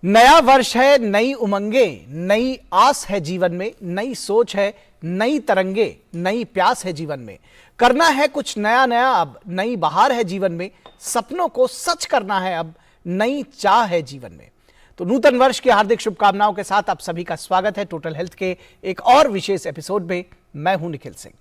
नया वर्ष है, नई उमंगे, नई आस है जीवन में, नई सोच है, नई तरंगे, नई प्यास है जीवन में। करना है कुछ नया नया अब, नई बहार है जीवन में। सपनों को सच करना है अब, नई चाह है जीवन में। तो नूतन वर्ष की हार्दिक शुभकामनाओं के साथ आप सभी का स्वागत है टोटल हेल्थ के एक और विशेष एपिसोड में। मैं हूं निखिल सिंह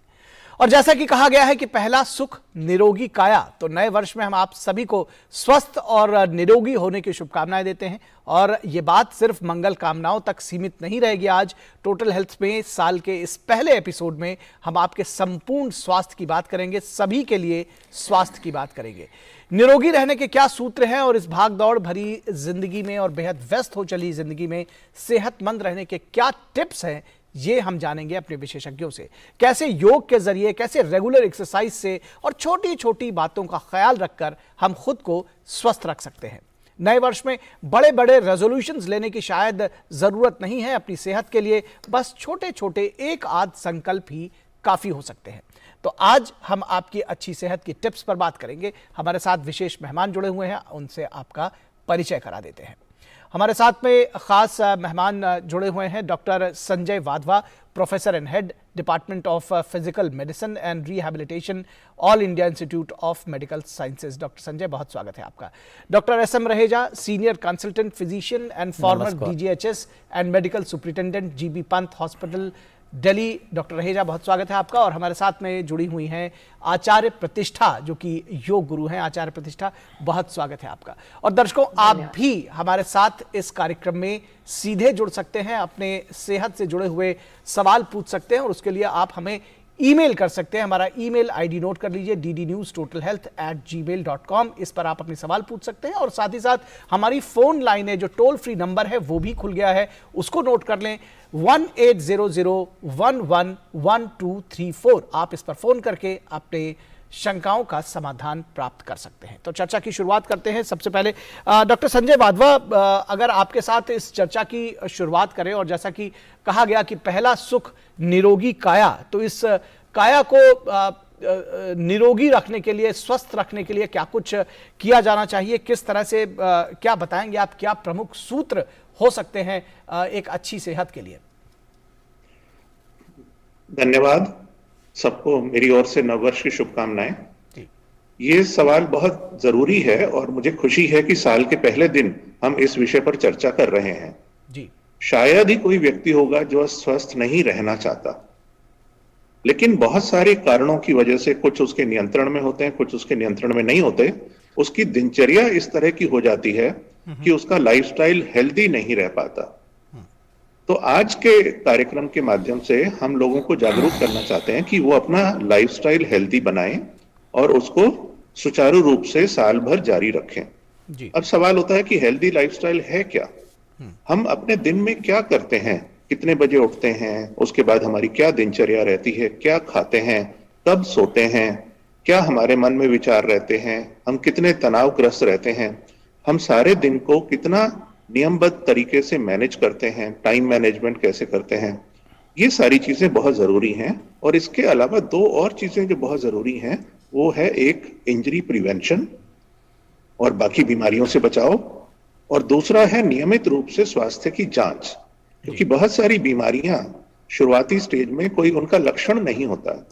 और जैसा कि कहा गया है कि पहला सुख निरोगी काया, तो नए वर्ष में हम आप सभी को स्वस्थ और निरोगी होने की शुभकामनाएं देते हैं। और ये बात सिर्फ मंगल कामनाओं तक सीमित नहीं रहेगी। आज टोटल हेल्थ में साल के इस पहले एपिसोड में हम आपके संपूर्ण स्वास्थ्य की बात करेंगे, सभी के लिए स्वास्थ्य की बात करेंगे। निरोगी रहने के क्या सूत्र हैं और इस भागदौड़ भरी जिंदगी में और बेहद व्यस्त हो चली जिंदगी में सेहतमंद रहने के क्या टिप्स हैं, ये हम जानेंगे अपने विशेषज्ञों से। कैसे योग के जरिए, कैसे रेगुलर एक्सरसाइज से और छोटी छोटी बातों का ख्याल रखकर हम खुद को स्वस्थ रख सकते हैं। नए वर्ष में बड़े बड़े रेजोल्यूशंस लेने की शायद जरूरत नहीं है अपनी सेहत के लिए, बस छोटे छोटे एक आध संकल्प ही काफी हो सकते हैं। तो आज हम आपकी अच्छी सेहत की टिप्स पर बात करेंगे। हमारे साथ विशेष मेहमान जुड़े हुए हैं, उनसे आपका परिचय करा देते हैं। हमारे साथ में खास मेहमान जुड़े हुए हैं doctor Sanjay Wadhwa, professor and head department of physical medicine and rehabilitation, all India institute of medical sciences. Doctor Sanjay, बहुत स्वागत है आपका। Doctor SM. Raheja, senior consultant physician and farmer DGHS and medical superintendent, GB Pant hospital, Delhi. Doctor Raheja, बहुत स्वागत है आपका। और हमारे साथ में जुड़ी हुई हैं आचार्य प्रतिष्ठा, जो कि योग गुरु हैं। आचार्य प्रतिष्ठा, बहुत स्वागत है आपका। और दर्शकों, आप भी हमारे साथ इस कार्यक्रम में सीधे जुड़ सकते हैं, अपने सेहत से जुड़े हुए सवाल पूछ सकते हैं और उसके लिए आप हमें ईमेल कर सकते हैं। हमारा ईमेल आईडी नोट कर लीजिए, ddnewstotalhealth@gmail.com। इस पर आप अपने सवाल पूछ सकते हैं। और साथ ही साथ हमारी फोन लाइन है, जो टोल फ्री नंबर है वो भी खुल गया है, उसको नोट कर लें, 1800111234। आप इस पर फोन करके अपने शंकाओं का समाधान प्राप्त कर सकते हैं। तो चर्चा की शुरुआत करते हैं। सबसे पहले डॉक्टर संजय वाधवा, अगर आपके साथ इस चर्चा की शुरुआत करें, और जैसा कि कहा गया कि पहला सुख निरोगी काया, तो इस काया को निरोगी रखने के लिए, स्वस्थ रखने के लिए क्या कुछ किया जाना चाहिए, किस तरह से क्या बताएंगे आप, क्या प्रमुख सूत्र हो सकते हैं एक अच्छी सेहत के लिए? धन्यवाद सबको, मेरी ओर से नववर्ष की शुभकामनाएं। ये सवाल बहुत जरूरी है और मुझे खुशी है कि साल के पहले दिन हम इस विषय पर चर्चा कर रहे हैं जी। शायद ही कोई व्यक्ति होगा जो स्वस्थ नहीं रहना चाहता, लेकिन बहुत सारे कारणों की वजह से, कुछ उसके नियंत्रण में होते हैं, कुछ उसके नियंत्रण में नहीं होते, उसकी दिनचर्या इस तरह की हो जाती है कि उसका लाइफस्टाइल हेल्दी नहीं रह पाता। तो आज के कार्यक्रम के माध्यम से हम लोगों को जागरूक करना चाहते हैं कि वो अपना लाइफस्टाइल हेल्दी बनाएं और उसको सुचारू रूप से साल भर जारी रखें जी। अब सवाल होता है कि हेल्दी लाइफस्टाइल है क्या? हम अपने दिन में क्या करते हैं, कितने बजे उठते हैं, उसके बाद हमारी क्या दिनचर्या रहती है, क्या खाते हैं, कब सोते हैं, क्या हमारे मन में विचार रहते हैं, हम कितने तनावग्रस्त रहते हैं, हम सारे दिन को कितना नियमबद्ध तरीके से मैनेज करते हैं, टाइम मैनेजमेंट कैसे करते हैं, ये सारी चीजें बहुत जरूरी हैं। और इसके अलावा दो और चीजें जो बहुत जरूरी हैं, वो है एक इंजरी प्रिवेंशन और बाकी बीमारियों से बचाव, और दूसरा है नियमित रूप से स्वास्थ्य की जांच। क्योंकि बहुत सारी बीमारियां शुरुआती स्टेज में कोई उनका लक्षण नहीं होता,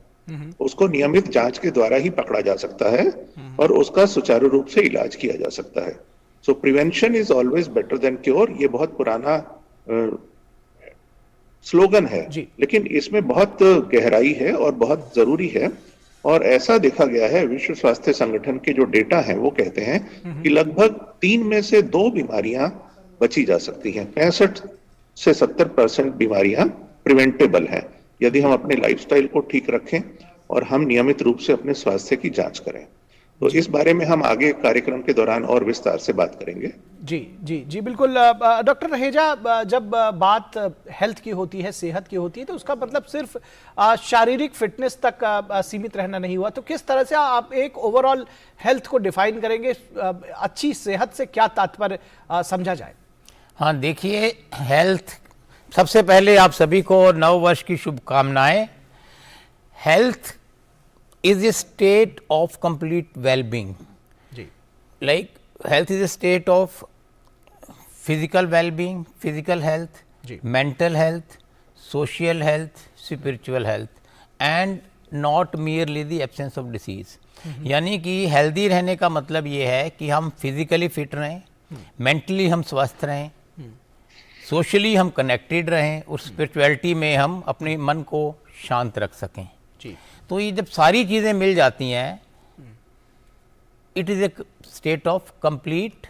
उसको नियमित जांच के द्वारा ही पकड़ा जा सकता है और उसका सुचारू रूप से इलाज किया जा सकता है। सो prevention is always better than cure, ये बहुत पुराना स्लोगन है, लेकिन इसमें बहुत गहराई है और बहुत जरूरी है। और ऐसा देखा गया है, विश्व स्वास्थ्य संगठन के जो डेटा हैं वो कहते हैं कि लगभग 3 में से 2 बीमारियां बची जा सकती हैं। 65 से 70% बीमारियां प्रिवेंटेबल हैं यदि हम अपने लाइफस्टाइल को ठीक रखें और हम नियमित रूप से अपने स्वास्थ्य की जांच करें। तो इस बारे में हम आगे कार्यक्रम के दौरान और विस्तार से बात करेंगे। जी जी जी बिल्कुल। डॉक्टर रहेजा, जब बात हेल्थ की होती है, सेहत की होती है, तो उसका मतलब सिर्फ शारीरिक फिटनेस तक सीमित रहना नहीं हुआ। तो किस तरह से आप एक ओवरऑल हेल्थ को डिफाइन करेंगे? अच्छी सेहत से क्या तात्पर्य समझा जाए? हाँ, देखिए, हेल्थ, सबसे पहले आप सभी को नव वर्ष की शुभकामनाएं। Health is a state of complete well-being. Like health is a state of physical wellbeing, physical health, जी। Mental health, social health, spiritual health and not merely the absence of disease. यानी कि हेल्दी रहने का मतलब ये है कि हम फिजिकली फिट रहें, मेंटली हम स्वस्थ रहें, सोशली हम कनेक्टेड रहें और स्पिरिचुअलिटी में हम अपने मन को शांत रख सकें। जी। तो ये जब सारी चीज़ें मिल जाती हैं, it is a state of complete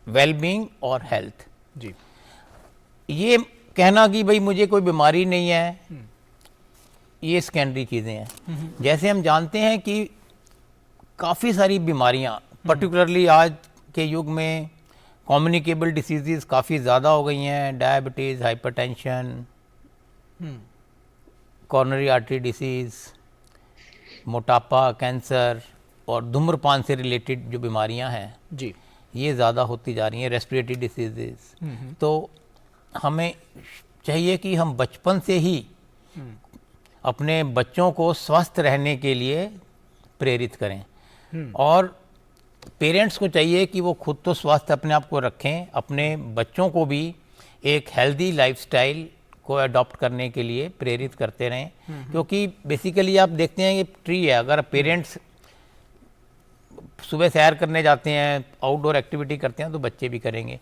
wellbeing और हेल्थ। जी। ये कहना कि भाई मुझे कोई बीमारी नहीं है, ये सेकेंडरी चीज़ें हैं। जैसे हम जानते हैं कि काफ़ी सारी बीमारियां, पर्टिकुलरली आज के युग में कम्युनिकेबल डिसीजेस काफ़ी ज़्यादा हो गई हैं, diabetes, hypertension, coronary artery disease, मोटापा, कैंसर और धूम्रपान से रिलेटेड जो बीमारियां हैं जी। ये ज़्यादा होती जा रही हैं, रेस्पिरेटरी डिसीजेस। तो हमें चाहिए कि हम बचपन से ही अपने बच्चों को स्वस्थ रहने के लिए प्रेरित करें और पेरेंट्स को चाहिए कि वो खुद तो स्वस्थ अपने आप को रखें, अपने बच्चों को भी एक हेल्दी लाइफस्टाइल को अडॉप्ट करने के लिए प्रेरित करते रहें। क्योंकि बेसिकली आप देखते हैं ये ट्री है, अगर पेरेंट्स सुबह सैर करने जाते हैं, आउटडोर एक्टिविटी करते हैं तो बच्चे भी करेंगे।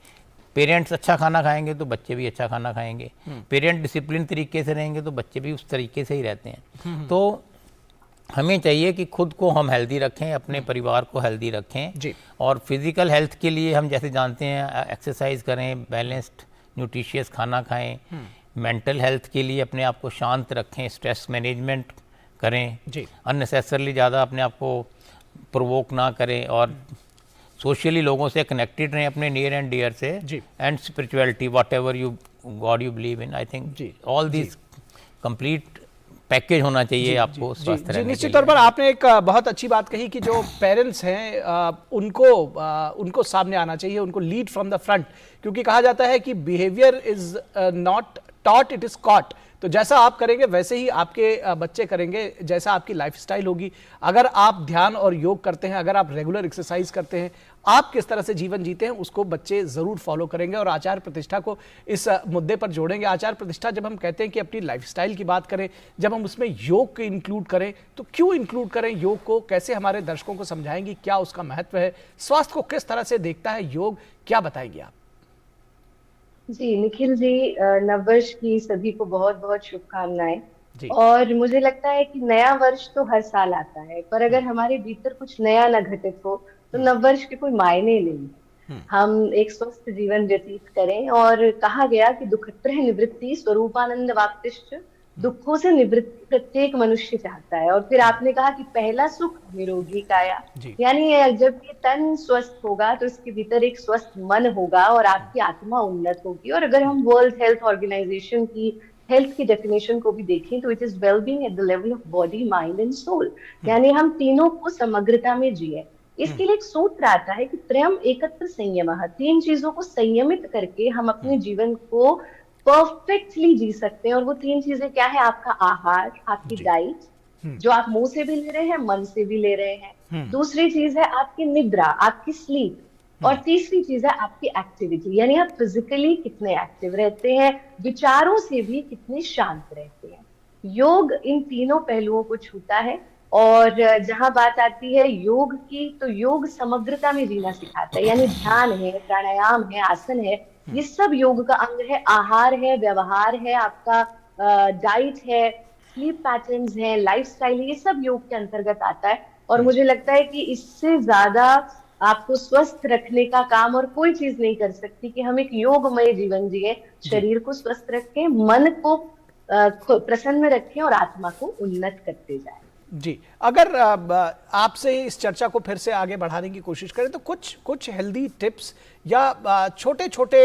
पेरेंट्स अच्छा खाना खाएंगे तो बच्चे भी अच्छा खाना खाएंगे। पेरेंट डिसिप्लिन तरीके से रहेंगे तो बच्चे भी उस तरीके से ही रहते हैं। तो हमें चाहिए कि खुद को हम हेल्दी रखें, अपने परिवार को हेल्दी रखें जी। और फिजिकल हेल्थ के लिए हम जैसे जानते हैं एक्सरसाइज करें, बैलेंस्ड न्यूट्रिशियस खाना खाएं। मेंटल हेल्थ के लिए अपने आप को शांत रखें, स्ट्रेस मैनेजमेंट करें, जी। अननेसेसरली ज़्यादा अपने आप को प्रोवोक ना करें और सोशली लोगों से कनेक्टेड रहें अपने नियर एंड डियर से। जी। And spirituality, whatever you god you believe in, I think जी। ऑल दिस कंप्लीट पैकेज होना चाहिए आपको स्वस्थ रहने के निश्चित लिए। तौर पर आपने एक बहुत अच्छी बात कही कि जो पेरेंट्स हैं उनको सामने आना चाहिए, उनको लीड फ्रॉम द फ्रंट, क्योंकि कहा जाता है कि behaviour is not taught, it is caught. तो जैसा आप करेंगे वैसे ही आपके बच्चे करेंगे, जैसा आपकी लाइफस्टाइल होगी। अगर आप ध्यान और योग करते हैं, अगर आप रेगुलर एक्सरसाइज करते हैं, आप किस तरह से जीवन जीते हैं उसको बच्चे जरूर फॉलो करेंगे। और आचार प्रतिष्ठा को इस मुद्दे पर जोड़ेंगे। आचार प्रतिष्ठा जब हम कहते हैं कि अपनी लाइफस्टाइल की बात करें, जब हम उसमें योग को इंक्लूड करें, तो क्यों इंक्लूड करें योग को, कैसे हमारे दर्शकों को समझाएंगी, क्या उसका महत्व है, स्वास्थ्य को किस तरह से देखता है योग, क्या बताएंगे आप? जी निखिल जी, नववर्ष की सभी को बहुत बहुत शुभकामनाएं। जी। और मुझे लगता है कि नया वर्ष तो हर साल आता है, पर अगर हमारे भीतर कुछ नया न घटित हो तो नववर्ष के कोई मायने नहीं। हम एक स्वस्थ जीवन व्यतीत करें, और कहा गया कि दुखत्रय निवृत्ति स्वरूपानंद वाप्तिश्च, दुखों से निवृत्ति प्रत्येक मनुष्य चाहता है। और फिर आपने कहा कि पहला सुख निरोगी काया, जी। यानी जब ये तन स्वस्थ होगा तो इसके भीतर एक स्वस्थ मन होगा और आपकी आत्मा उन्नत होगी। और अगर हम वर्ल्ड हेल्थ ऑर्गेनाइजेशन की हेल्थ की डेफिनेशन को भी देखें तो it is wellbeing at the level of body, mind and soul, यानी हम तीनों को समग्रता में जिए। इसके लिए एक सूत्र आता है कि त्रयम एकत्र संयमः, तीन चीजों को संयमित करके हम अपने जीवन को परफेक्टली जी सकते हैं। और वो तीन चीजें क्या है? आपका आहार, आपकी डाइट, जो आप मुंह से भी ले रहे हैं, मन से भी ले रहे हैं। दूसरी चीज है आपकी निद्रा, आपकी स्लीप। और तीसरी चीज है आपकी एक्टिविटी, यानी आप फिजिकली कितने एक्टिव रहते हैं, विचारों से भी कितने शांत रहते हैं। योग इन तीनों पहलुओं को छूता है। और जहां बात आती है योग की, तो योग समग्रता में जीना सिखाता है, यानी ध्यान है, प्राणायाम है, आसन है, ये सब योग का अंग है। आहार है, व्यवहार है, आपका डाइट है, स्लीप पैटर्न्स है, लाइफस्टाइल है, ये सब योग के अंतर्गत आता है। और मुझे लगता है कि इससे ज्यादा आपको स्वस्थ रखने का काम और कोई चीज नहीं कर सकती कि हम एक योगमय जीवन जिए, शरीर को स्वस्थ रखें, मन को प्रसन्न रखें और आत्मा को उन्नत करते जाए। जी, अगर आपसे इस चर्चा को फिर से आगे बढ़ाने की कोशिश करें तो कुछ हेल्दी टिप्स या छोटे छोटे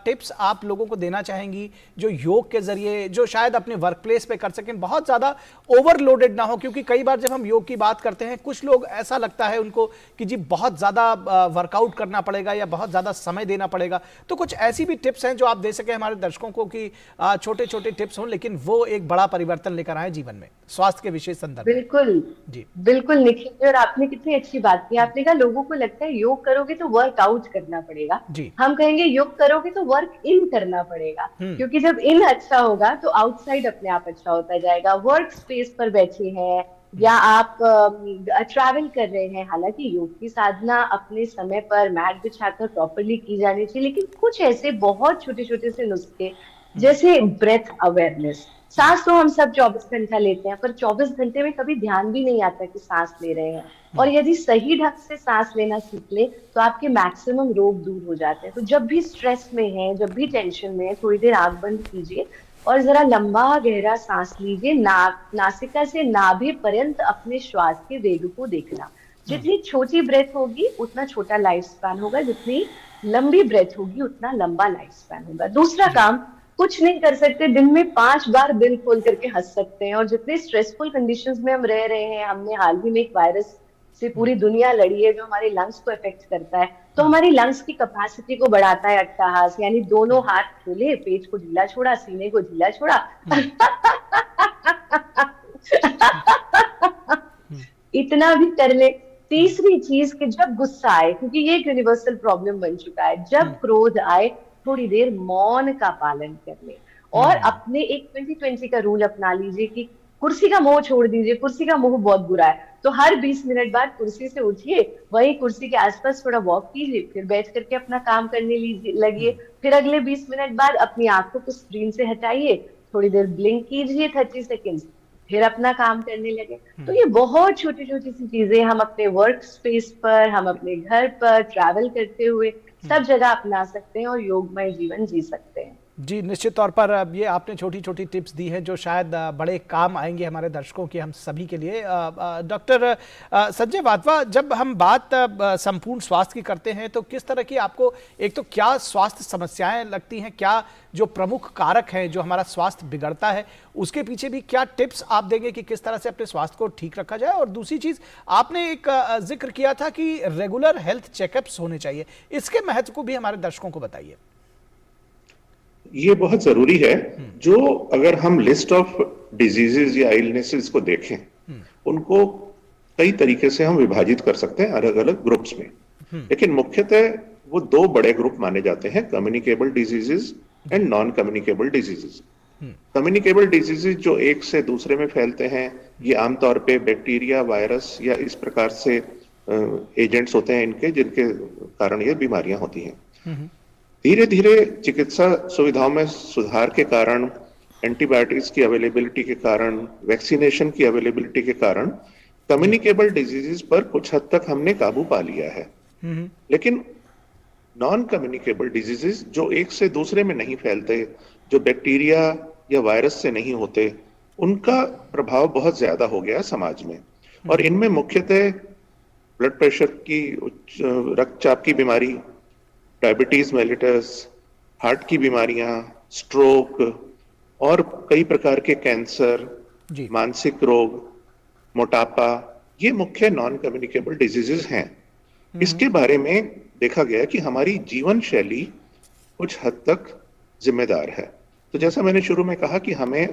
टिप्स आप लोगों को देना चाहेंगी जो योग के जरिए, जो शायद अपने वर्क प्लेस पे कर सकें, बहुत ज़्यादा ओवरलोडेड ना हो। क्योंकि कई बार जब हम योग की बात करते हैं, कुछ लोग ऐसा लगता है उनको कि जी बहुत ज़्यादा वर्कआउट करना पड़ेगा या बहुत ज़्यादा समय देना पड़ेगा। तो कुछ ऐसी भी टिप्स हैं जो आप दे सकें हमारे दर्शकों को कि छोटे छोटे टिप्स हों लेकिन वो एक बड़ा परिवर्तन लेकर आए जीवन में, स्वास्थ्य के विशेष संदर्भ में। बिल्कुल जी, बिल्कुल निखिल, और आपने कितनी अच्छी बात की। आपने कहा लोगों को लगता है योग करोगे तो वर्कआउट करना पड़ेगा। पड़ेगा, जी। हम कहेंगे योग करोगे तो वर्क इन करना पड़ेगा, क्योंकि जब इन अच्छा होगा तो आउटसाइड अपने आप अच्छा होता जाएगा। वर्क स्पेस पर बैठे हैं या आप ट्रैवल कर रहे हैं, हालांकि योग की साधना अपने समय पर मैट बिछाकर प्रॉपरली की जानी चाहिए, लेकिन कुछ ऐसे बहुत छोटे छोटे से नुस्खे जैसे ब्रेथ अवेयरनेस, सांस तो हम सब 24 घंटा लेते हैं, पर 24 घंटे में कभी ध्यान भी नहीं आता कि सांस ले रहे हैं। और यदि सही ढंग से सांस लेना सीख ले तो आपके मैक्सिमम रोग दूर हो जाते हैं। तो जब भी स्ट्रेस में है, जब भी टेंशन में है, थोड़ी देर आंख बंद कीजिए और जरा लंबा गहरा सांस लीजिए। नासिका से नाभि पर्यंत अपने श्वास के वेग को देखना। जितनी छोटी ब्रेथ होगी उतना छोटा लाइफ स्पैन होगा, जितनी लंबी ब्रेथ होगी उतना लंबा लाइफ स्पैन होगा। दूसरा काम, कुछ नहीं कर सकते, दिन में 5 बार दिल खोल करके हंस सकते हैं। और जितने स्ट्रेसफुल कंडीशंस में हम रह रहे हैं, हमने हाल ही में एक वायरस से पूरी दुनिया लड़ी है जो हमारे लंग्स को अफेक्ट करता है, तो हमारी लंग्स की कैपेसिटी को बढ़ाता है अट्टहास, यानी दोनों हाथ खोले, पेट को ढीला छोड़ा, सीने को ढीला छोड़ा। इतना भी कर ले। तीसरी चीज कि जब गुस्सा आए, क्योंकि ये एक यूनिवर्सल प्रॉब्लम बन चुका है, जब क्रोध आए थोड़ी देर मौन का पालन कर ले और अपने एक 2020 का रूल अपना लीजिए कि कुर्सी का मोह छोड़ दीजिए। कुर्सी का मोह बहुत बुरा है, तो हर 20 मिनट बाद कुर्सी से उठिए, वही कुर्सी के आसपास थोड़ा वॉक कीजिए, फिर बैठ करके अपना काम करने लगिए। फिर अगले 20 मिनट बाद अपनी आंखों को स्क्रीन से हटाइए, थोड़ी देर ब्लिंक कीजिए 30 सेकेंड्स, फिर अपना काम करने लगे। तो ये बहुत छोटी छोटी सी चीजें हम अपने वर्क स्पेस पर, हम अपने घर पर ट्रैवल करते हुए सब जगह अपना सकते हैं और योगमय जीवन जी सकते हैं। जी, निश्चित तौर पर अब ये आपने छोटी छोटी टिप्स दी हैं जो शायद बड़े काम आएंगे हमारे दर्शकों के, हम सभी के लिए। डॉक्टर संजय वाधवा, जब हम बात संपूर्ण स्वास्थ्य की करते हैं तो किस तरह की आपको, एक तो क्या स्वास्थ्य समस्याएं लगती हैं, क्या जो प्रमुख कारक हैं जो हमारा स्वास्थ्य बिगड़ता है, उसके पीछे भी क्या टिप्स आप देंगे कि किस तरह से अपने स्वास्थ्य को ठीक रखा जाए? और दूसरी चीज, आपने एक जिक्र किया था कि रेगुलर हेल्थ चेकअप्स होने चाहिए, इसके महत्व को भी हमारे दर्शकों को बताइए। ये बहुत जरूरी है। जो अगर हम लिस्ट ऑफ डिजीजेस या इलनेसेस को देखें, उनको कई तरीके से हम विभाजित कर सकते हैं अलग अलग ग्रुप्स में, लेकिन मुख्यतः वो 2 बड़े ग्रुप माने जाते हैं, communicable diseases and non communicable diseases. Communicable diseases जो एक से दूसरे में फैलते हैं, ये आमतौर पे बैक्टीरिया, वायरस या इस प्रकार से एजेंट्स होते हैं इनके, जिनके कारण ये बीमारियां होती हैं। धीरे धीरे चिकित्सा सुविधाओं में सुधार के कारण, एंटीबायोटिक्स की अवेलेबिलिटी के कारण, वैक्सीनेशन की अवेलेबिलिटी के कारण कम्युनिकेबल डिजीजेस पर कुछ हद तक हमने काबू पा लिया है। लेकिन नॉन कम्युनिकेबल डिजीजेस जो एक से दूसरे में नहीं फैलते, जो बैक्टीरिया या वायरस से नहीं होते, उनका प्रभाव बहुत ज्यादा हो गया समाज में। और इनमें मुख्यतः ब्लड प्रेशर की, रक्तचाप की बीमारी, डायबिटीज मेलिटस, हार्ट की बीमारियां, स्ट्रोक और कई प्रकार के कैंसर, मानसिक रोग, मोटापा, ये मुख्य नॉन कम्युनिकेबल डिजीजेस हैं। इसके बारे में देखा गया कि हमारी जीवन शैली कुछ हद तक जिम्मेदार है। तो जैसा मैंने शुरू में कहा कि हमें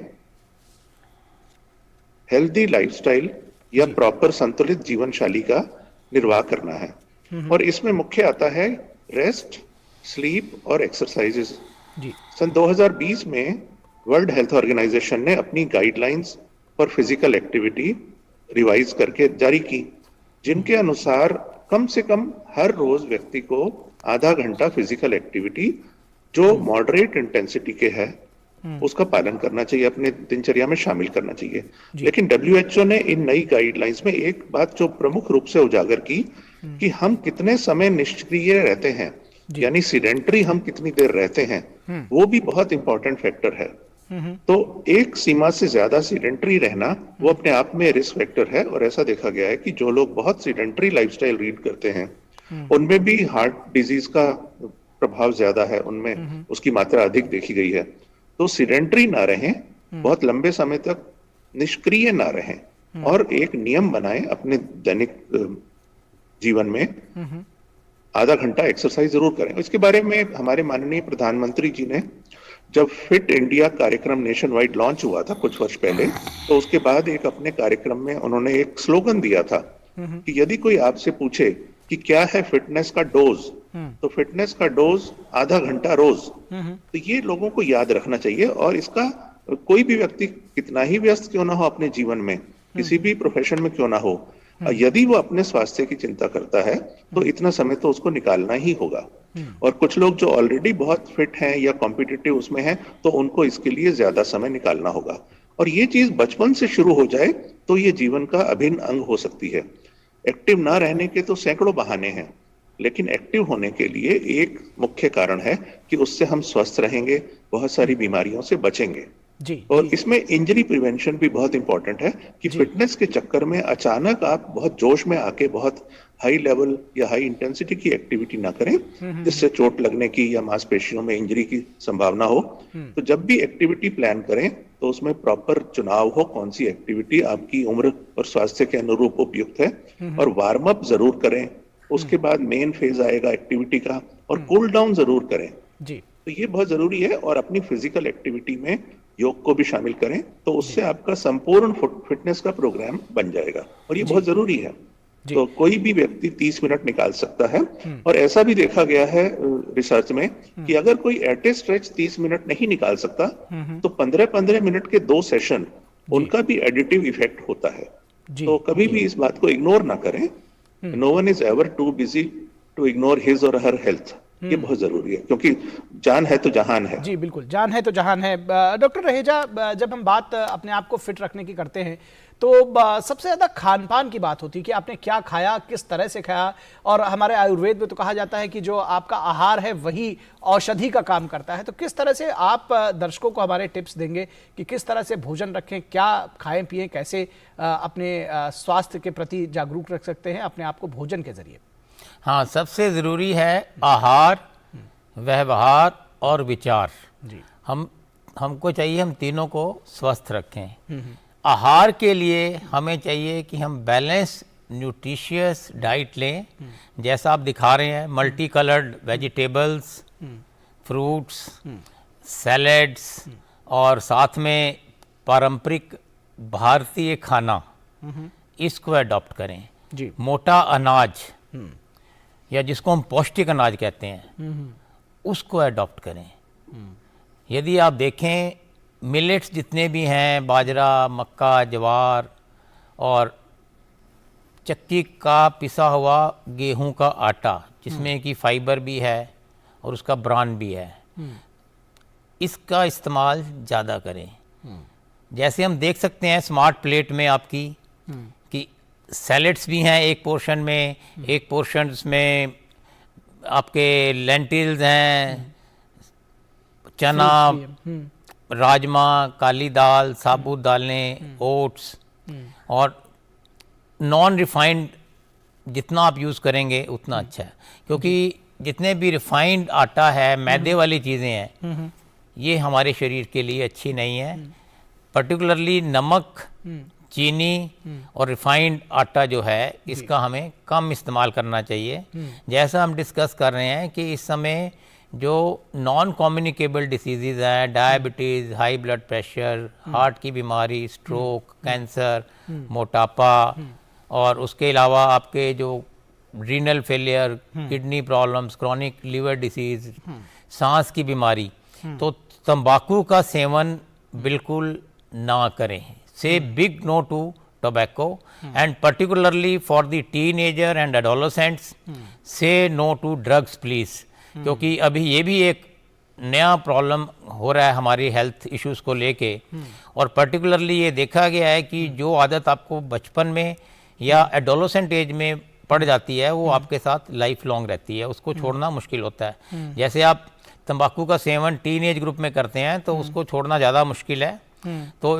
हेल्दी लाइफस्टाइल या प्रॉपर संतुलित जीवन शैली का निर्वाह करना है, और इसमें मुख्य आता है रेस्ट, स्लीप और एक्सरसाइजेस। सन 2020 में वर्ल्ड हेल्थ ऑर्गेनाइजेशन ने अपनी guidelines for physical activity revise करके जारी की, जिनके अनुसार कम से कम हर रोज व्यक्ति को आधा घंटा फिजिकल एक्टिविटी जो मॉडरेट इंटेंसिटी के है उसका पालन करना चाहिए, अपने दिनचर्या में शामिल करना चाहिए। लेकिन WHO ने इन नई गाइडलाइंस में एक बात जो प्रमुख रूप से उजागर की कि हम कितने समय निष्क्रिय रहते हैं, यानी सीडेंटरी हम कितनी देर रहते हैं, वो भी बहुत इंपॉर्टेंट फैक्टर है। तो एक सीमा से ज्यादा सीडेंटरी रहना वो अपने आप में रिस्क फैक्टर है, और ऐसा देखा गया है कि जो लोग बहुत सीडेंटरी लाइफस्टाइल लीड करते हैं उनमें भी हार्ट डिजीज का प्रभाव ज्यादा है, उनमें उसकी मात्रा अधिक देखी गई है। तो सीडेंटरी ना रहें, बहुत लंबे समय तक निष्क्रिय ना रहें, और एक नियम बनाएं अपने दैनिक जीवन में, आधा घंटा एक्सरसाइज जरूर करें। इसके बारे में हमारे माननीय प्रधानमंत्री जी ने, जब फिट इंडिया कार्यक्रम नेशन वाइड लॉन्च हुआ था कुछ वर्ष पहले, तो उसके बाद एक अपने कार्यक्रम में उन्होंने एक स्लोगन दिया था कि यदि कोई आपसे पूछे कि क्या है फिटनेस का डोज, तो फिटनेस का डोज आधा घंटा रोज, तो ये लोगों को याद रखना चाहिए। और इसका कोई भी व्यक्ति कितना ही व्यस्त क्यों ना हो अपने जीवन में, किसी भी प्रोफेशन में क्यों ना हो, यदि वो अपने स्वास्थ्य की चिंता करता है तो इतना समय तो उसको निकालना ही होगा। और कुछ लोग जो ऑलरेडी बहुत फिट हैं या कॉम्पिटिटिव उसमें हैं, तो उनको इसके लिए ज्यादा समय निकालना होगा। और ये चीज बचपन से शुरू हो जाए तो ये जीवन का अभिन्न अंग हो सकती है। एक्टिव ना रहने के तो सैकड़ों बहाने हैं, लेकिन एक्टिव होने के लिए एक मुख्य कारण है कि उससे हम स्वस्थ रहेंगे, बहुत सारी बीमारियों से बचेंगे। जी और इसमें इंजरी प्रिवेंशन भी बहुत इंपॉर्टेंट है कि फिटनेस के चक्कर में अचानक आप बहुत जोश में आके बहुत हाई लेवल या हाई इंटेंसिटी की एक्टिविटी ना करें, जिससे चोट लगने की या मांसपेशियों में इंजरी की संभावना हो। तो जब भी एक्टिविटी प्लान करें तो उसमें प्रॉपर चुनाव हो, कौन सी एक्टिविटी आपकी उम्र और स्वास्थ्य के अनुरूप उपयुक्त है, और वार्म अप जरूर करें। उसके बाद मेन फेज आएगा एक्टिविटी का, और कूल डाउन जरूर करें। जी तो ये बहुत जरूरी है। और अपनी फिजिकल एक्टिविटी में योग को भी शामिल करें, तो उससे आपका संपूर्ण फिटनेस का प्रोग्राम बन जाएगा, और ये बहुत जरूरी है। तो कोई भी व्यक्ति 30 मिनट निकाल सकता है। और ऐसा भी देखा गया है रिसर्च में कि अगर कोई एट ए स्ट्रेच 30 मिनट नहीं निकाल सकता, तो 15-15 मिनट के 2 सेशन, उनका भी एडिटिव इफेक्ट होता है। तो कभी भी इस बात को इग्नोर ना करें। No one is ever too busy to ignore his or her health. ये बहुत जरूरी है, क्योंकि जान है तो जहान है। जी बिल्कुल, जान है तो जहान है। डॉक्टर रहेजा, जब हम बात अपने आप को फिट रखने की करते हैं तो सबसे ज्यादा खान पान की बात होती है कि आपने क्या खाया, किस तरह से खाया। और हमारे आयुर्वेद में तो कहा जाता है कि जो आपका आहार है वही औषधि का काम करता है। तो किस तरह से आप दर्शकों को हमारे टिप्स देंगे कि किस तरह से भोजन रखें, क्या खाएं पिएं, कैसे अपने स्वास्थ्य के प्रति जागरूक रख सकते हैं अपने आप को भोजन के जरिए? हाँ, सबसे ज़रूरी है आहार, व्यवहार और विचार। जी हमको चाहिए हम तीनों को स्वस्थ रखें। आहार के लिए हमें चाहिए कि हम बैलेंस न्यूट्रिशियस डाइट लें, जैसा आप दिखा रहे हैं, multi coloured vegetables, fruits, salads, और साथ में पारंपरिक भारतीय खाना, इसको अडॉप्ट करें। जी मोटा अनाज या जिसको हम पौष्टिक अनाज कहते हैं, उसको अडॉप्ट करें। यदि आप देखें, मिलेट्स जितने भी हैं, बाजरा, मक्का, ज्वार और चक्की का पिसा हुआ गेहूं का आटा, जिसमें कि फाइबर भी है और उसका ब्रान भी है, इसका इस्तेमाल ज़्यादा करें। जैसे हम देख सकते हैं स्मार्ट प्लेट में आपकी कि सैलेड्स भी हैं एक पोर्शन में, एक पोर्शन में आपके लेंटिल्स हैं, चना, राजमा, काली दाल, साबुत दालें, ओट्स, और नॉन रिफाइंड जितना आप यूज़ करेंगे उतना अच्छा है। क्योंकि जितने भी रिफाइंड आटा है, मैदे वाली चीज़ें हैं, ये हमारे शरीर के लिए अच्छी नहीं है। पर्टिकुलरली नमक, चीनी और रिफाइंड आटा जो है, इसका हमें कम इस्तेमाल करना चाहिए। जैसा हम डिस्कस कर रहे हैं कि इस समय जो नॉन कम्युनिकेबल डिसीज़ हैं, diabetes, high blood pressure, heart की बीमारी, स्ट्रोक, कैंसर, मोटापा, और उसके अलावा आपके जो renal failure, kidney problems, chronic liver disease, सांस की बीमारी, तो तंबाकू का सेवन बिल्कुल ना करें। Say big no to tobacco, and particularly for the teenager and adolescents, say no to drugs please। क्योंकि अभी ये भी एक नया प्रॉब्लम हो रहा है हमारी हेल्थ इश्यूज़ को लेके, और पर्टिकुलरली ये देखा गया है कि जो आदत आपको बचपन में या एडोलेसेंट एज में पड़ जाती है, वो आपके साथ लाइफ लॉन्ग रहती है, उसको छोड़ना मुश्किल होता है। जैसे आप तंबाकू का सेवन टीन एज ग्रुप में करते हैं तो उसको छोड़ना ज़्यादा मुश्किल है। तो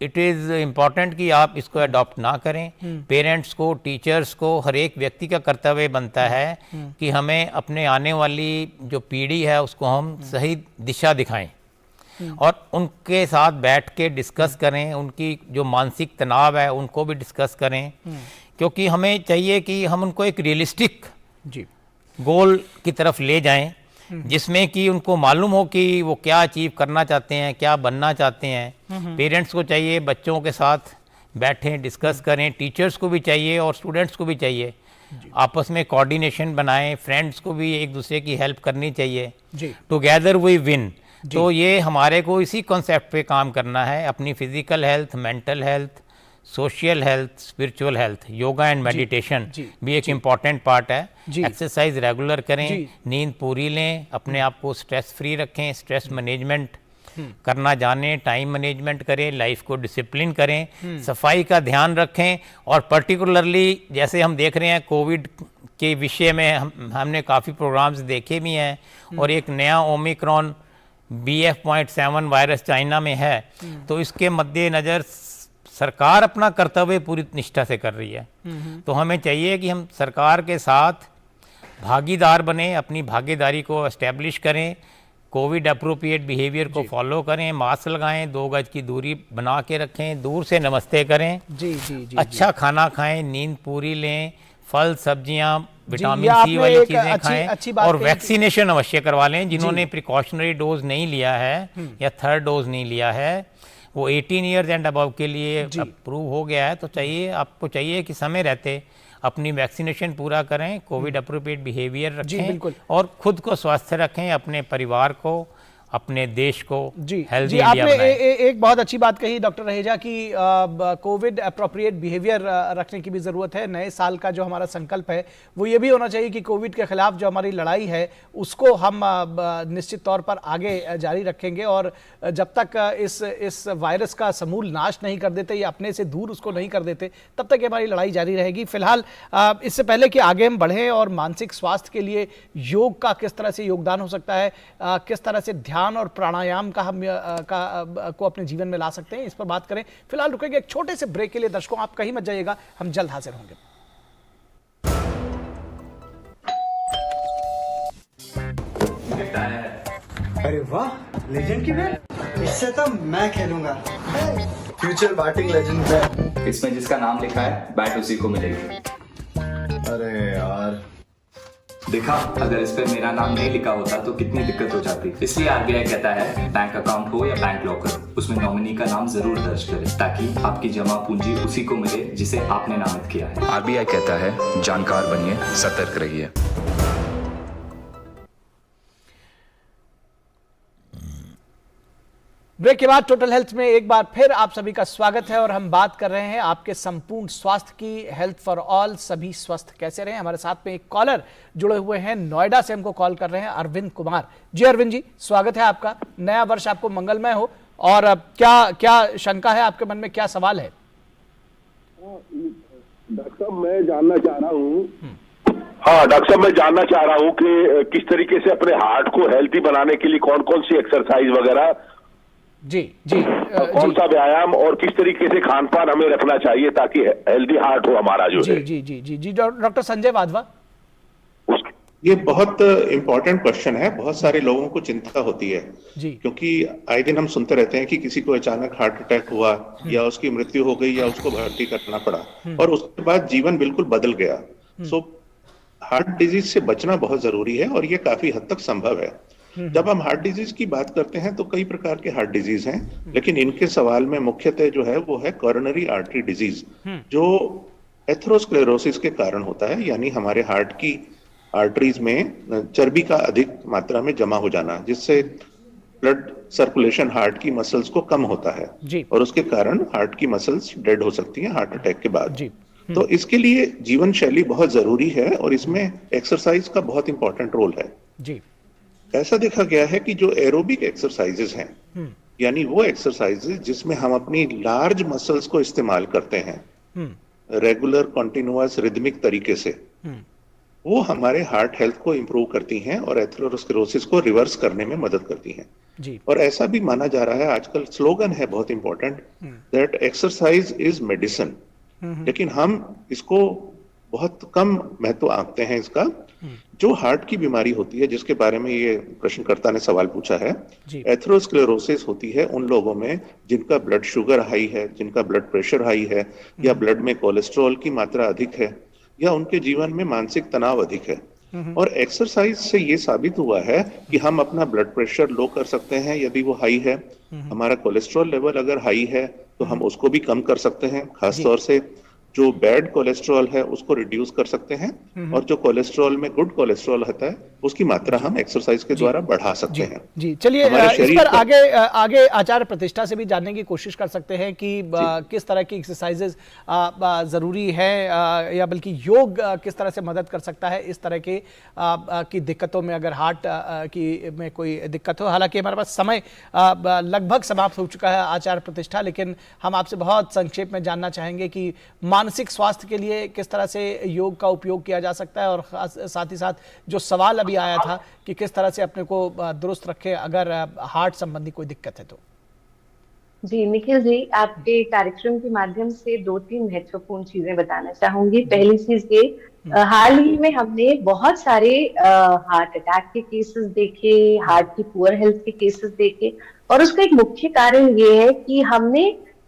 इट इज़ इम्पॉर्टेंट कि आप इसको अडॉप्ट ना करें। पेरेंट्स को, टीचर्स को, हर एक व्यक्ति का कर्तव्य बनता है कि हमें अपने आने वाली जो पीढ़ी है उसको हम सही दिशा दिखाएं, और उनके साथ बैठ के डिस्कस करें, उनकी जो मानसिक तनाव है उनको भी डिस्कस करें। क्योंकि हमें चाहिए कि हम उनको एक रियलिस्टिक गोल की तरफ ले जाएं, जिसमें कि उनको मालूम हो कि वो क्या अचीव करना चाहते हैं, क्या बनना चाहते हैं। पेरेंट्स को चाहिए बच्चों के साथ बैठें, डिस्कस करें, टीचर्स को भी चाहिए और स्टूडेंट्स को भी चाहिए आपस में कोऑर्डिनेशन बनाएं, फ्रेंड्स को भी एक दूसरे की हेल्प करनी चाहिए, जी टुगेदर वी विन। तो ये हमारे को इसी कॉन्सेप्ट पे काम करना है, अपनी physical health, mental health, social health, spiritual health. Yoga and meditation भी एक इम्पॉर्टेंट पार्ट है। एक्सरसाइज रेगुलर करें, नींद पूरी लें, अपने आप को स्ट्रेस फ्री रखें, स्ट्रेस मैनेजमेंट करना जाने, टाइम मैनेजमेंट करें, लाइफ को डिसिप्लिन करें, सफाई का ध्यान रखें। और पर्टिकुलरली जैसे हम देख रहे हैं कोविड के विषय में हमने काफ़ी प्रोग्राम्स देखे भी हैं, और एक नया ओमिक्रॉन BF.7 वायरस चाइना में है, तो इसके मद्देनज़र सरकार अपना कर्तव्य पूरी निष्ठा से कर रही है। तो हमें चाहिए कि हम सरकार के साथ भागीदार बने, अपनी भागीदारी को एस्टेब्लिश करें, कोविड अप्रोप्रिएट बिहेवियर को फॉलो करें, मास्क लगाएं, 2 गज की दूरी बना के रखें, दूर से नमस्ते करें, अच्छा खाना खाएं, नींद पूरी लें, फल सब्जियां, विटामिन सी वाली चीज़ें खाएं, और वैक्सीनेशन अवश्य करवा लें। जिन्होंने प्रिकॉशनरी डोज नहीं लिया है या 3rd डोज नहीं लिया है, वो 18 ईयर्स एंड अबव के लिए अप्रूव हो गया है, तो आपको चाहिए कि समय रहते अपनी वैक्सीनेशन पूरा करें, कोविड अप्रोप्रिएट बिहेवियर रखें, और खुद को स्वस्थ रखें, अपने परिवार को, अपने देश को हेल्दी इंडिया आपने बनाएं। एक बहुत अच्छी बात कही डॉक्टर रहेजा कि कोविड अप्रोप्रिएट बिहेवियर रखने की भी ज़रूरत है। नए साल का जो हमारा संकल्प है वो ये भी होना चाहिए कि कोविड के खिलाफ जो हमारी लड़ाई है उसको हम निश्चित तौर पर आगे जारी रखेंगे, और जब तक इस वायरस का समूल नाश नहीं कर देते या अपने से दूर उसको नहीं कर देते, तब तक हमारी लड़ाई जारी रहेगी। फिलहाल इससे पहले कि आगे हम बढ़ें और मानसिक स्वास्थ्य के लिए योग का किस तरह से योगदान हो सकता है, किस तरह से ध्यान और प्राणायाम का हम को अपने जीवन में ला सकते हैं, इस पर बात करें। फिलहाल रुकेंगे एक छोटे से ब्रेक के लिए। दर्शकों आप कहीं मत जाइएगा, हम जल्द हाजिर होंगे। अरे वाह, लेजेंड की बैट, इससे तो मैं खेलूंगा। Future batting legend bat. इसमें जिसका नाम लिखा है बैट उसी को मिलेगी। अरे यार, देखा, अगर इस पे मेरा नाम नहीं लिखा होता तो कितनी दिक्कत हो जाती। इसलिए RBI कहता है बैंक अकाउंट हो या बैंक लॉकर, उसमें नॉमिनी का नाम जरूर दर्ज करें, ताकि आपकी जमा पूंजी उसी को मिले जिसे आपने नामित किया है। RBI कहता है जानकार बनिए, सतर्क रहिए। ब्रेक के बाद टोटल हेल्थ में एक बार फिर आप सभी का स्वागत है, और हम बात कर रहे हैं आपके संपूर्ण स्वास्थ्य की, हेल्थ फॉर ऑल, सभी स्वस्थ कैसे रहें। हमारे साथ में एक कॉलर जुड़े हुए हैं, नोएडा से हमको कॉल कर रहे हैं, अरविंद कुमार जी। अरविंद जी, स्वागत है आपका, नया वर्ष आपको मंगलमय हो। और क्या शंका है आपके मन में, क्या सवाल है? डॉक्टर साहब मैं जानना चाह रहा हूँ कि किस तरीके से अपने हार्ट को हेल्थी बनाने के लिए कौन कौन सी एक्सरसाइज वगैरह, जी कौन सा व्यायाम और किस तरीके से खान पान हमें रखना चाहिए ताकि हेल्दी हार्ट हो हमारा जो है। जी डॉक्टर संजय वाधवा। ये बहुत इंपॉर्टेंट क्वेश्चन है, बहुत सारे लोगों को चिंता होती है क्योंकि आए दिन हम सुनते रहते हैं कि किसी को अचानक हार्ट अटैक हुआ या उसकी मृत्यु हो गई या उसको भर्ती करना पड़ा और उसके बाद जीवन बिल्कुल बदल गया। सो हार्ट डिजीज से बचना बहुत जरूरी है और ये काफी हद तक संभव है। जब हम हार्ट डिजीज की बात करते हैं तो कई प्रकार के हार्ट डिजीज हैं, लेकिन इनके सवाल में मुख्यतः जो है वो है कोरोनरी आर्टरी डिजीज, जो एथेरोस्क्लेरोसिस के कारण होता है, यानी हमारे हार्ट की आर्टरीज में चर्बी का अधिक मात्रा में जमा हो जाना, जिससे ब्लड सर्कुलेशन हार्ट की मसल्स को कम होता है और उसके कारण हार्ट की मसल्स डेड हो सकती हैं हार्ट अटैक के बाद। तो इसके लिए जीवन शैली बहुत जरूरी है और इसमें एक्सरसाइज का बहुत इंपॉर्टेंट रोल है। ऐसा देखा गया है कि जो एरोबिक एक्सरसाइजेस हैं, यानी वो एक्सरसाइजेस जिसमें हम अपनी लार्ज मसल्स को इस्तेमाल करते हैं रेगुलर कॉन्टिन्यूअस रिदमिक तरीके से, वो हमारे हार्ट हेल्थ को इंप्रूव करती हैं और एथेरोस्क्लेरोसिस को रिवर्स करने में मदद करती हैं। और ऐसा भी माना जा रहा है, आजकल स्लोगन है बहुत important, that exercise is medicine, लेकिन हम इसको बहुत कम महत्व आंकते हैं इसका। जो हार्ट की बीमारी होती है जिसके बारे में ये प्रश्नकर्ता ने सवाल पूछा है, एथेरोस्क्लेरोसिस होती है उन लोगों में जिनका ब्लड शुगर हाई है, जिनका ब्लड प्रेशर हाई है, या ब्लड में कोलेस्ट्रॉल की मात्रा अधिक है, या उनके जीवन में मानसिक तनाव अधिक है। और एक्सरसाइज से ये साबित हुआ है कि हम अपना ब्लड प्रेशर लो कर सकते हैं यदि वो हाई है, हमारा कोलेस्ट्रॉल लेवल अगर हाई है तो हम उसको भी कम कर सकते हैं, खासतौर से जो बैड कोलेस्ट्रॉल है उसको रिड्यूस कर सकते हैं और जो कोलेस्ट्रॉल में गुड कोलेस्ट्रॉल होता है उसकी मात्रा हम एक्सरसाइज के द्वारा बढ़ा सकते हैं। जी चलिए, इस पर आगे आचार्य प्रतिष्ठा से भी जानने की कोशिश कर सकते हैं कि किस तरह की एक्सरसाइजेज जरूरी है या बल्कि योग किस तरह से मदद कर सकता है इस तरह के की दिक्कतों में, अगर हार्ट की में कोई दिक्कत हो। हालांकि हमारे पास समय लगभग समाप्त हो चुका है आचार्य प्रतिष्ठा, लेकिन हम आपसे बहुत संक्षेप में जानना चाहेंगे कि मानसिक स्वास्थ्य के लिए किस तरह से योग का उपयोग किया जा सकता है, और साथ ही साथ जो सवाल अभी आया था कि किस तरह से अपने को दुरुस्त रखें अगर हार्ट संबंधी कोई दिक्कत है तो। जी निखिल जी, आपके कार्यक्रम के माध्यम से 2-3 महत्वपूर्ण चीजें बताना चाहूंगी। पहली चीज ये, हाल ही में हमने बहुत सारे हार्ट अटैक के केसेस देखे, हार्ट की पुअर हेल्थ के केसेस देखे, और उसका एक मुख्य कारण ये है कि हमने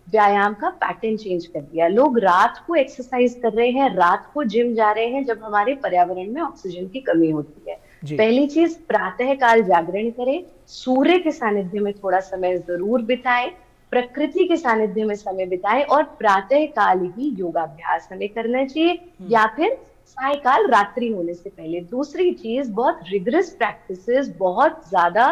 व्यायाम का पैटर्न चेंज कर दिया। लोग रात को एक्सरसाइज कर रहे हैं, रात को जिम जा रहे हैं, जब हमारे पर्यावरण में ऑक्सीजन की कमी होती है। पहली चीज, प्रातः काल जागरण करें, सूर्य के सानिध्य में थोड़ा समय जरूर बिताएं, प्रकृति के सानिध्य में समय बिताएं, और प्रातः काल ही योगाभ्यास हमें करना चाहिए या फिर सायकाल रात्रि होने से पहले। दूसरी चीज, बहुत रिगरस प्रैक्टिसेस, बहुत ज्यादा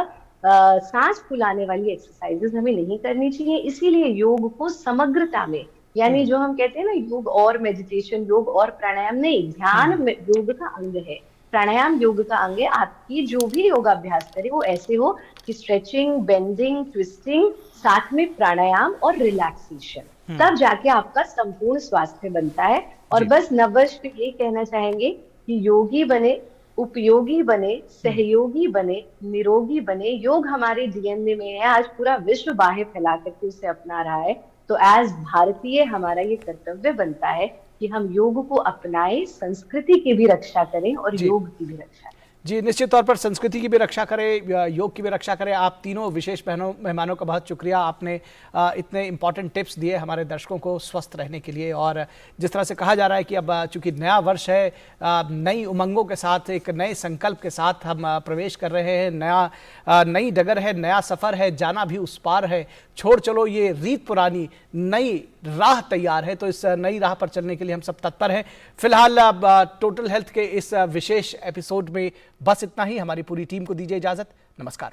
सांस फुलाने वाली एक्सरसाइजेस हमें नहीं करनी चाहिए। इसीलिए योग को समग्रता में, यानी जो हम कहते हैं ना योग और मेडिटेशन, योग और प्राणायाम नहीं, ध्यान योग का अंग है, प्राणायाम योग का अंग है। आपकी जो भी योगाभ्यास करे वो ऐसे हो कि स्ट्रेचिंग, बेंडिंग, ट्विस्टिंग, साथ में प्राणायाम और रिलैक्सेशन, तब जाके आपका संपूर्ण स्वास्थ्य बनता है। और बस नववर्ष पे ये कहना चाहेंगे कि योगी बने, उपयोगी बने, सहयोगी बने, निरोगी बने। योग हमारे डीएनए में है, आज पूरा विश्व बाहें फैला करके उसे अपना रहा है। तो एज भारतीय हमारा ये कर्तव्य बनता है कि हम योग को अपनाएं, संस्कृति की भी रक्षा करें और योग की भी रक्षा करें। जी निश्चित तौर पर संस्कृति की भी रक्षा करें, योग की भी रक्षा करें। आप तीनों विशेष मेहमानों का बहुत शुक्रिया, आपने इतने इंपॉर्टेंट टिप्स दिए हमारे दर्शकों को स्वस्थ रहने के लिए। और जिस तरह से कहा जा रहा है कि अब चूंकि नया वर्ष है, नई उमंगों के साथ, एक नए संकल्प के साथ हम प्रवेश कर रहे हैं, नई डगर है, नया सफ़र है, जाना भी उस पार है, छोड़ चलो ये रीत पुरानी, नई राह तैयार है। तो इस नई राह पर चलने के लिए हम सब तत्पर हैं। फिलहाल टोटल हेल्थ के इस विशेष एपिसोड में बस इतना ही। हमारी पूरी टीम को दीजिए इजाजत। नमस्कार।